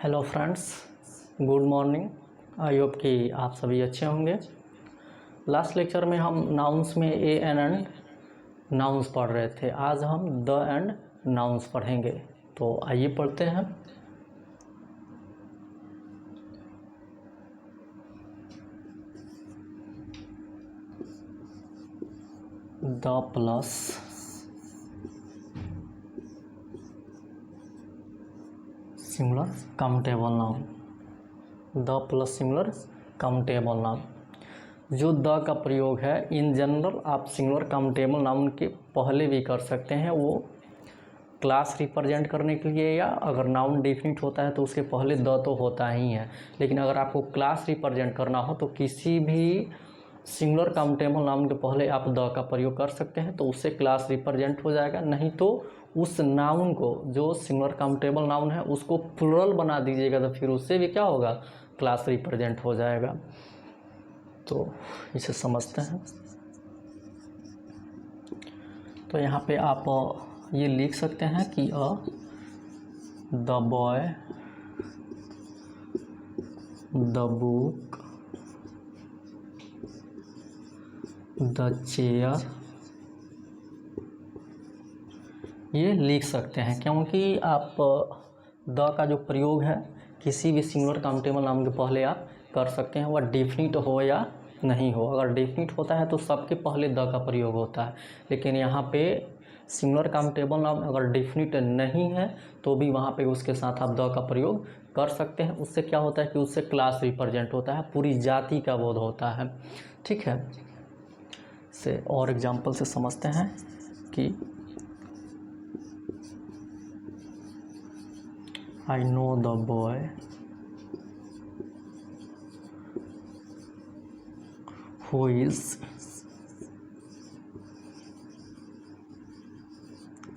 Hello friends, good morning. I hope कि आप सभी अच्छे होंगे। लास्ट लेक्चर में हम नाउन्स में ए एंड नाउन्स पढ़ रहे थे। आज हम द एंड नाउन्स पढ़ेंगे। तो आइए पढ़ते हैं। The plus singular countable noun. The plus singular countable noun. जो द का प्रयोग है इन जनरल आप सिंगुलर काउंटेबल नाउन के पहले भी कर सकते हैं। वो क्लास रिप्रेजेंट करने के लिए, या अगर नाउन डेफिनिट होता है तो उसके पहले द तो होता ही है। लेकिन अगर आपको क्लास रिप्रेजेंट करना हो तो किसी भी सिंगुलर काउंटेबल नाउन के पहले आप द का प्रयोग कर सकते हैं, तो उससे क्लास रिप्रेजेंट हो जाएगा। नहीं तो उस नाउन को, जो सिंगुलर काउंटेबल नाउन है, उसको प्लुरल बना दीजिएगा तो फिर उससे भी क्या होगा, क्लास रिप्रेजेंट हो जाएगा। तो इसे समझते हैं। तो यहाँ पे आप ये लिख सकते हैं कि the boy, the book, the chair, ये लिख सकते हैं। क्योंकि आप द का जो प्रयोग है किसी भी सिंगुलर काउंटेबल नाउन के पहले आप कर सकते हैं, वह डेफिनिट हो या नहीं हो। अगर डेफिनिट होता है तो सबके पहले द का प्रयोग होता है। लेकिन यहाँ पे सिंगुलर काउंटेबल नाउन अगर डेफिनिट नहीं है तो भी वहाँ पे उसके साथ आप द का प्रयोग कर सकते हैं। उससे क्या होता है कि उससे क्लास रिप्रेजेंट होता है, पूरी जाति का बोध होता है। ठीक है, से और एग्जाम्पल से समझते हैं कि I know the boy who is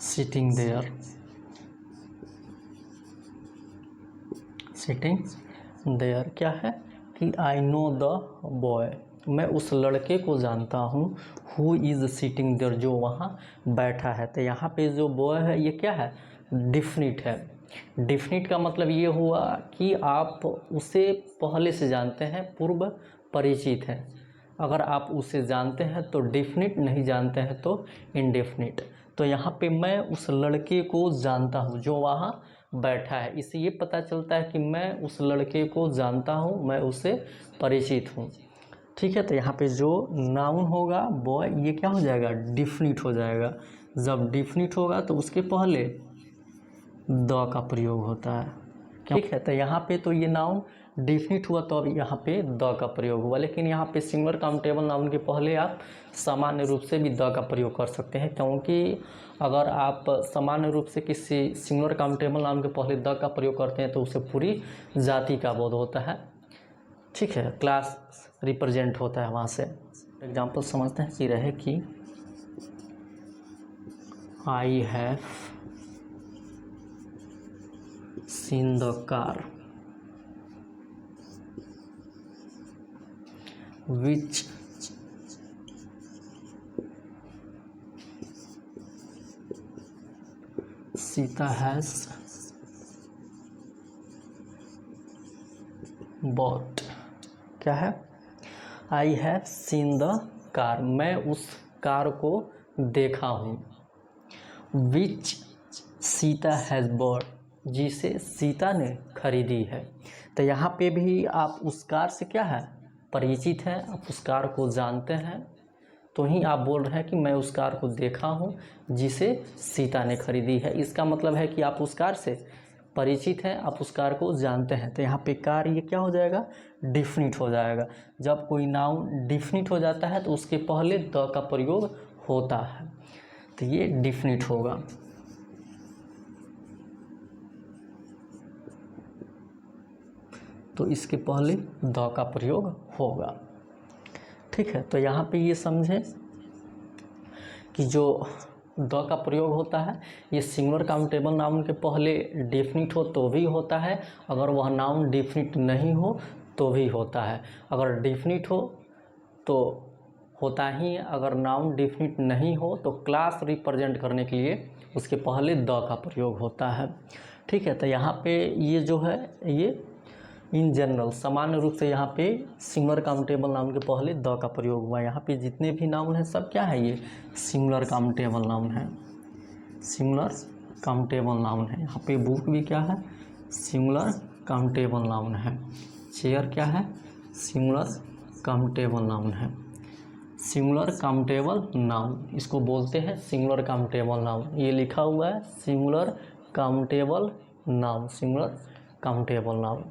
sitting there, क्या है कि I know the boy, मैं उस लड़के को जानता हूँ। Who is sitting there, जो वहाँ बैठा है। तो यहाँ पे जो boy है ये क्या है, डिफिनिट है। डिफिनिट का मतलब ये हुआ कि आप उसे पहले से जानते हैं, पूर्व परिचित हैं। अगर आप उसे जानते हैं तो डेफिनिट, नहीं जानते हैं तो इनडेफिनिट। तो यहाँ पे मैं उस लड़के को जानता हूँ जो वहाँ बैठा है, इससे ये पता चलता है कि मैं उस लड़के को जानता हूँ, मैं उससे परिचित हूँ। ठीक है, तो यहाँ पे जो नाउन होगा बॉय, ये क्या हो जाएगा, डिफिनिट हो जाएगा। जब डिफिनिट होगा तो उसके पहले द का प्रयोग होता है। ठीक है, तो यहाँ पे तो ये नाउन डिफिनिट हुआ तो अब यहाँ पे द का प्रयोग हुआ। लेकिन यहाँ पे सिंगुलर काउंटेबल नाउन के पहले आप सामान्य रूप से भी द का प्रयोग कर सकते हैं। क्योंकि अगर आप सामान्य रूप से किसी सिंगुलर काउंटेबल नाउन के पहले द का प्रयोग करते हैं तो उसे पूरी जाति का बोध होता है। ठीक है, क्लास रिप्रेजेंट होता है वहाँ से। एग्जाम्पल समझते हैं कि रहे कि I have seen the car which Sita has bought। क्या है, I have seen the car, मैं उस कार को देखा हूँ। which Sita has bought, जिसे सीता ने खरीदी है। तो यहाँ पे भी आप उस कार से क्या है, परिचित हैं, आप उस कार को जानते हैं, तो ही आप बोल रहे हैं कि मैं उस कार को देखा हूँ जिसे सीता ने खरीदी है। इसका मतलब है कि आप उस कार से परिचित हैं, आप उस कार को जानते हैं। तो यहाँ पे कार ये क्या हो जाएगा, डिफिनिट हो जाएगा। जब कोई नाउन डिफिनिट हो जाता है तो उसके पहले द का प्रयोग होता है, तो ये डिफिनिट होगा। तो इसके पहले द का प्रयोग होगा। ठीक है, तो यहाँ पे ये समझें कि जो द का प्रयोग होता है ये सिंगुलर काउंटेबल नाउन के पहले डेफिनिट हो तो भी होता है, अगर वह नाउन डेफिनिट नहीं हो तो भी होता है। अगर डेफिनिट हो तो होता ही, अगर नाउन डेफिनिट नहीं हो तो क्लास रिप्रेजेंट करने के लिए उसके पहले द का प्रयोग होता है। ठीक है। तो यहाँ पे ये जो है ये इन जनरल सामान्य रूप से यहाँ पे सिंगुलर काउंटेबल नाउन के पहले द का प्रयोग हुआ। यहाँ पे जितने भी नाउन हैं सब क्या है, ये सिंगुलर काउंटेबल नाउन है, सिंगुलर काउंटेबल नाउन है। यहाँ पे बुक भी क्या है, सिंगुलर काउंटेबल नाउन है। चेयर क्या है, सिंगुलर काउंटेबल नाउन है, सिंगुलर काउंटेबल नाउन, इसको बोलते हैं सिंगुलर काउंटेबल नाउन। ये लिखा हुआ है singular countable noun, singular countable noun.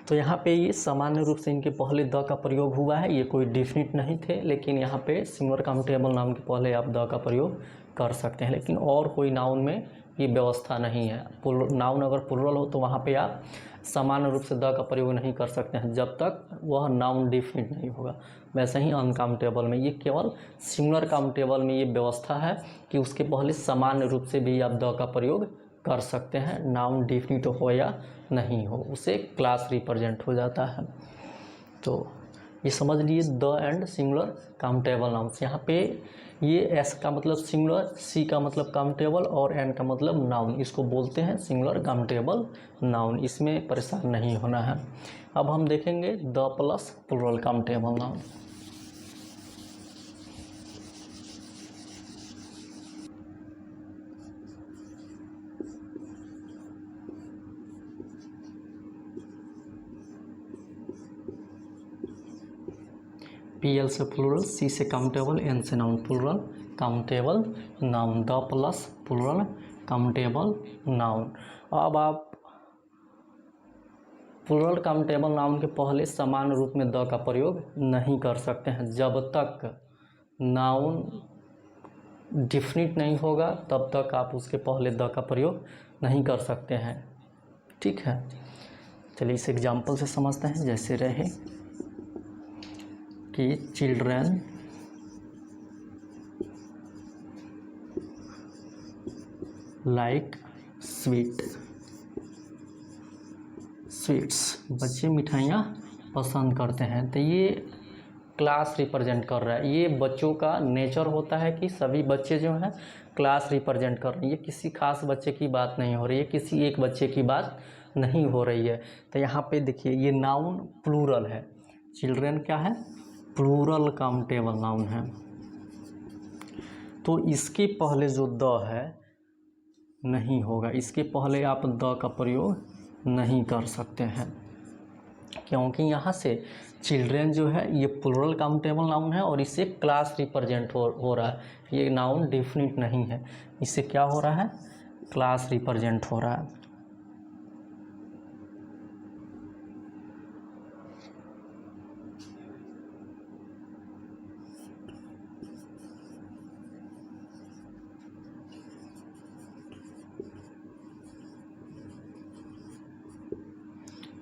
तो यहाँ पे ये सामान्य रूप से इनके पहले द का प्रयोग हुआ है, ये कोई डिफिनिट नहीं थे, लेकिन यहाँ पे सिंगुलर काउंटेबल नाउन के पहले आप द का प्रयोग कर सकते हैं। लेकिन और कोई नाउन में ये व्यवस्था नहीं है। नाउन अगर प्लुरल हो तो वहाँ पे आप सामान्य रूप से द का प्रयोग नहीं कर सकते हैं जब तक वह नाउन डिफिनिट नहीं होगा। वैसे ही अनकाउंटेबल में ये केवल सिंगुलर काउंटेबल में ये व्यवस्था है कि उसके पहले सामान्य रूप से भी आप द का प्रयोग कर सकते हैं, नाउन डिफिनिट हो या नहीं हो, उसे क्लास रिप्रेजेंट हो जाता है। तो ये समझ लिए the end singular countable nouns. यहाँ पे ये एस का मतलब सिंगुलर, सी का मतलब काउंटेबल और एन का मतलब नाउन, इसको बोलते हैं सिंगुलर काउंटेबल नाउन। इसमें परेशान नहीं होना है। अब हम देखेंगे the plus plural countable noun. PL से प्लुरल, C से काउंटेबल, N से noun, plural countable noun, the plus plural countable noun. अब आप प्लुरल काउंटेबल नाउन के पहले समान रूप में द का प्रयोग नहीं कर सकते हैं। जब तक नाउन डिफिनिट नहीं होगा तब तक आप उसके पहले द का प्रयोग नहीं कर सकते हैं। ठीक है, चलिए इस एग्जाम्पल से समझते हैं। जैसे रहे कि चिल्ड्रन लाइक स्वीट्स, बच्चे मिठाइयाँ पसंद करते हैं। तो ये क्लास रिप्रेजेंट कर रहा है। ये बच्चों का नेचर होता है कि सभी बच्चे जो हैं क्लास रिप्रेजेंट कर रहे हैं। ये किसी खास बच्चे की बात नहीं हो रही है, किसी एक बच्चे की बात नहीं हो रही है। तो यहाँ पे देखिए ये नाउन प्लूरल है, चिल्ड्रन क्या है, प्लूरल काउंटेबल नाउन है। तो इसके पहले जो द है नहीं होगा, इसके पहले आप द का प्रयोग नहीं कर सकते हैं, क्योंकि यहाँ से चिल्ड्रन जो है ये प्लूरल काउंटेबल नाउन है और इससे क्लास रिप्रेजेंट हो रहा है। ये नाउन डिफिनिट नहीं है, इससे क्या हो रहा है, क्लास रिप्रेजेंट हो रहा है।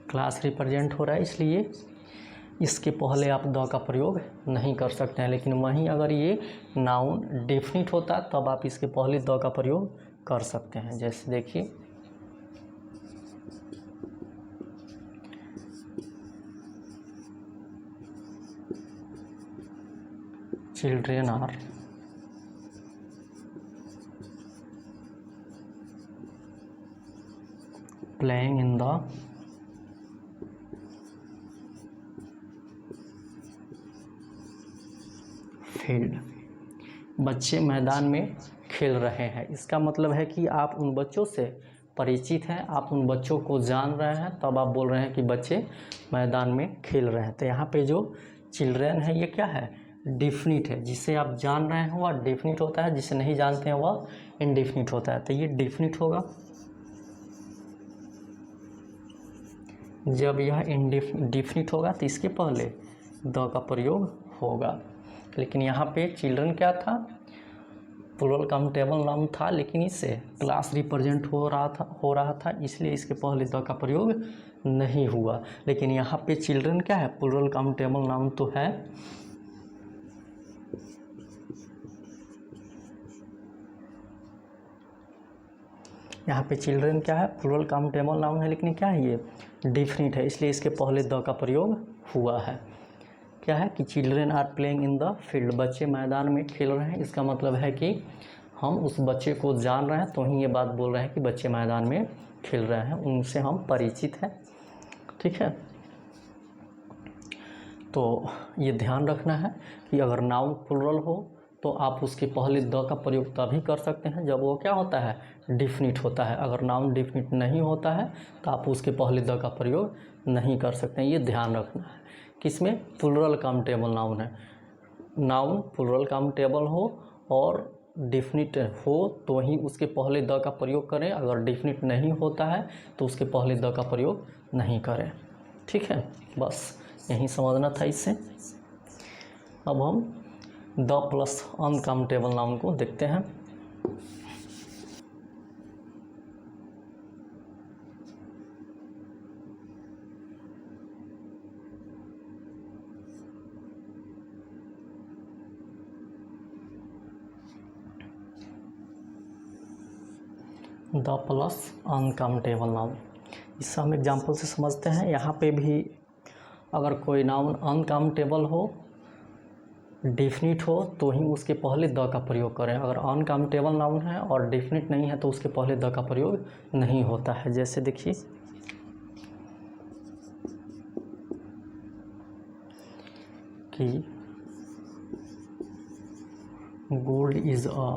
क्लास रिप्रेजेंट हो रहा है, इसलिए इसके पहले आप द का प्रयोग नहीं कर सकते हैं। लेकिन वहीं अगर ये नाउन डेफिनिट होता तब आप इसके पहले द का प्रयोग कर सकते हैं। जैसे देखिए children are playing in the field, बच्चे मैदान में खेल रहे हैं। इसका मतलब है कि आप उन बच्चों से परिचित हैं, आप उन बच्चों को जान रहे हैं, तब आप बोल रहे हैं कि बच्चे मैदान में खेल रहे हैं। तो यहाँ पे जो चिल्ड्रन है ये क्या है, डिफिनिट है। जिसे आप जान रहे हैं वह डिफिनिट होता है, जिसे नहीं जानते हैं वह इनडिफिनिट होता है। तो ये डिफिनिट होगा जब यह डिफिनिट होगा तो इसके पहले द का प्रयोग होगा। लेकिन यहाँ पे चिल्ड्रन क्या था, प्लूरल काउंटेबल नाउन था, लेकिन इससे क्लास रिप्रेजेंट हो रहा था, इसलिए इसके पहले द का प्रयोग नहीं हुआ। लेकिन यहाँ पे चिल्ड्रन क्या है, प्लूरल काउंटेबल नाउन तो है, यहाँ पे चिल्ड्रन क्या है, प्लूरल काउंटेबल नाउन है, लेकिन क्या है ये डिफिनिट है, इसलिए इसके पहले द का प्रयोग हुआ है। क्या है कि children are playing in the field, बच्चे मैदान में खेल रहे हैं। इसका मतलब है कि हम उस बच्चे को जान रहे हैं तो ही ये बात बोल रहे हैं कि बच्चे मैदान में खेल रहे हैं, उनसे हम परिचित हैं। ठीक है, तो ये ध्यान रखना है कि अगर नाउन प्लुरल हो तो आप उसके पहले द का प्रयोग तभी कर सकते हैं जब वो क्या होता है, डिफिनिट होता है। अगर नाउन डिफिनिट नहीं होता है तो आप उसके पहले द का प्रयोग नहीं कर सकते हैं, ये ध्यान रखना है। किसमें, प्लुरल काउंटेबल नाउन है, नाउन प्लुरल काउंटेबल हो और डिफिनिट हो तो ही उसके पहले द का प्रयोग करें, अगर डिफिनिट नहीं होता है तो उसके पहले द का प्रयोग नहीं करें। ठीक है, बस यही समझना था इससे। अब हम द प्लस अनकाउंटेबल नाउन को देखते हैं। द प्लस अनकाउंटेबल नाउन, इससे हम एग्जाम्पल से समझते हैं। यहाँ पे भी अगर कोई नाउन अनकाउंटेबल हो, डिफिनिट हो तो ही उसके पहले द का प्रयोग करें। अगर अनकाउंटेबल नाउन है और डिफिनिट नहीं है तो उसके पहले द का प्रयोग नहीं होता है। जैसे देखिए कि gold is a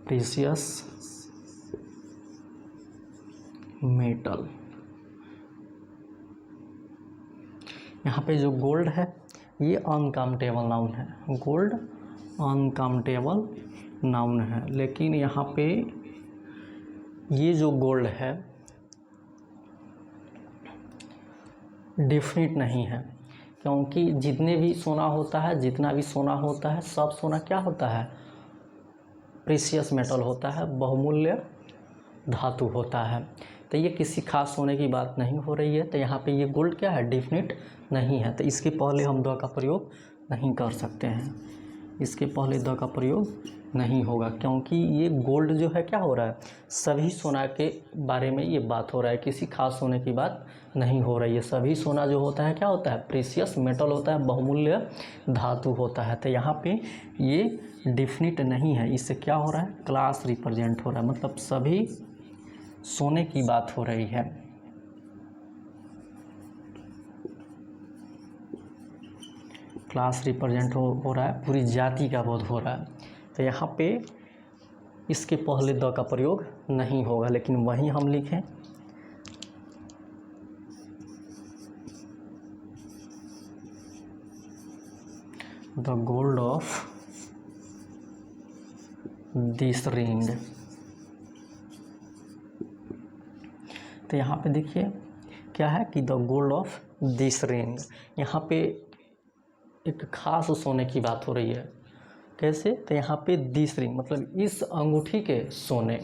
precious metal. यहाँ पे जो गोल्ड है ये अनकाउंटेबल नाउन है, गोल्ड अनकाउंटेबल नाउन है, लेकिन यहाँ पे ये जो गोल्ड है डिफिनिट नहीं है, क्योंकि जितने भी सोना होता है, जितना भी सोना होता है, सब सोना क्या होता है, प्रीशियस मेटल होता है, बहुमूल्य धातु होता है। तो ये किसी खास सोने की बात नहीं हो रही है। तो यहाँ पे ये गोल्ड क्या है, डिफिनिट नहीं है, तो इसके पहले हम द का प्रयोग नहीं कर सकते हैं, इसके पहले द का प्रयोग नहीं होगा, क्योंकि ये गोल्ड जो है क्या हो रहा है, सभी सोना के बारे में ये बात हो रहा है, किसी खास सोने की बात नहीं हो रही है। सभी सोना जो होता है क्या होता है, प्रीशियस मेटल होता है, बहुमूल्य धातु होता है। तो यहाँ पे ये डिफिनिट नहीं है, इससे क्या हो रहा है, क्लास रिप्रेजेंट हो रहा है, मतलब सभी सोने की बात हो रही है। क्लास रिप्रेजेंट हो रहा है, पूरी जाति का बोध हो रहा है। तो यहाँ पे इसके पहले द का प्रयोग नहीं होगा, लेकिन वहीं हम लिखें the gold of this ring. तो यहाँ पे देखिए क्या है कि the gold of this ring, यहाँ पे एक खास सोने की बात हो रही है। कैसे, तो यहाँ पे दिस रिंग मतलब इस अंगूठी के सोने।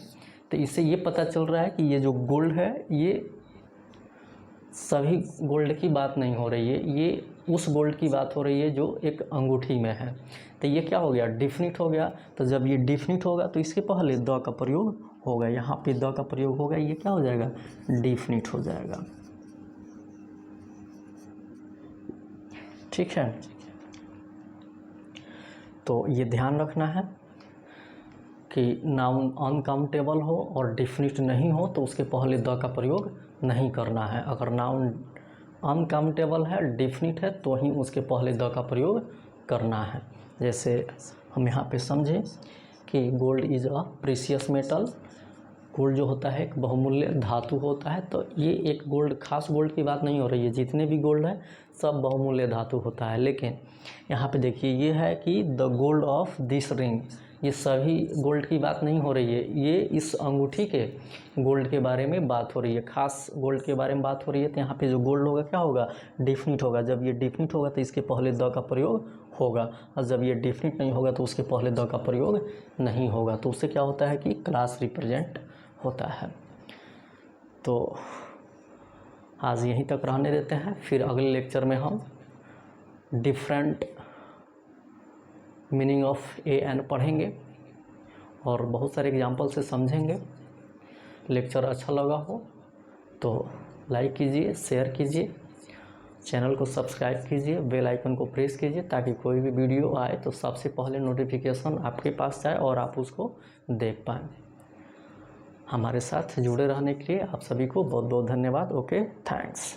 तो इससे ये पता चल रहा है कि ये जो गोल्ड है ये सभी गोल्ड की बात नहीं हो रही है, ये उस गोल्ड की बात हो रही है जो एक अंगूठी में है। तो ये क्या हो गया, डिफिनिट हो गया। तो जब ये डिफिनिट होगा तो इसके पहले द का प्रयोग होगा, यहाँ पे द का प्रयोग होगा, ये क्या हो जाएगा, डिफिनिट हो जाएगा। ठीक है, तो ये ध्यान रखना है कि नाउन अनकाउंटेबल हो और डिफिनिट नहीं हो तो उसके पहले द का प्रयोग नहीं करना है। अगर नाउन अनकाउंटेबल है, डिफिनिट है, तो ही उसके पहले द का प्रयोग करना है। जैसे हम यहाँ पे समझें कि gold is a precious metal, gold जो होता है एक बहुमूल्य धातु होता है। तो ये एक गोल्ड, खास गोल्ड की बात नहीं हो रही है, जितने भी गोल्ड है सब बहुमूल्य धातु होता है। लेकिन यहाँ पे देखिए ये है कि the gold of this ring, ये सभी गोल्ड की बात नहीं हो रही है, ये इस अंगूठी के गोल्ड के बारे में बात हो रही है, खास गोल्ड के बारे में बात हो रही है। तो यहाँ पे जो गोल्ड होगा क्या होगा, डिफिनिट होगा। जब ये डिफिनिट होगा तो इसके पहले द का प्रयोग होगा, और जब ये डिफिनिट नहीं होगा तो उसके पहले द का प्रयोग नहीं होगा। तो उससे क्या होता है कि क्लास रिप्रेजेंट होता है। तो आज यहीं तक रहने देते हैं, फिर अगले लेक्चर में हम different meaning of a an पढ़ेंगे और बहुत सारे एग्जाम्पल से समझेंगे। लेक्चर अच्छा लगा हो तो लाइक कीजिए, शेयर कीजिए चैनल को सब्सक्राइब कीजिए, बेल आइकन को प्रेस कीजिए ताकि कोई भी वीडियो आए तो सबसे पहले नोटिफिकेशन आपके पास जाए और आप उसको देख पाएँ। हमारे साथ जुड़े रहने के लिए आप सभी को बहुत बहुत धन्यवाद। Okay, thanks.